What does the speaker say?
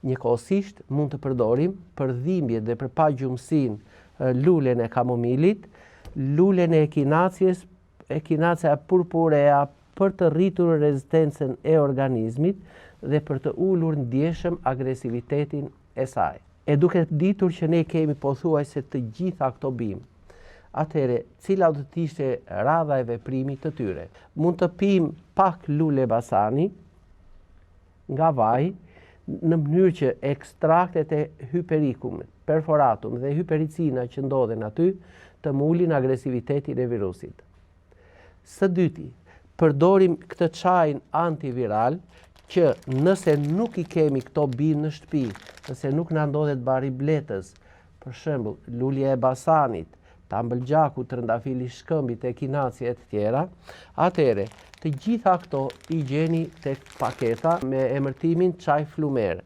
Njëkohësisht mund të përdorim për dhimbjet dhe për pagjumësinë lulen e kamomilit, lulen e ekinacia purpurea për të rritur rezistencën e organizmit dhe për të ulur ndjeshëm agresivitetin e saj. E duke ditur që ne kemi pothuajse të gjitha këto bimë, atëherë cila do të ishte radha e veprimit të tyre? Mund të pim pak lule basani nga vaj, në mënyrë që ekstraktet e hypericum, perforatum dhe hypericina që ndodhen aty të mulin agresivitetin e virusit. Së dyti, përdorim këtë çajin antiviral që nëse nuk i kemi këto bimë në shtëpi, nëse nuk na ndodhet bari bletës, për shembull lulja e basanit, tambëlgjaku, trëndafili shkëmbit, ekinacia e të tjera, atëherë të gjitha këto i gjeni tek paketa me emërtimin çaj flumer.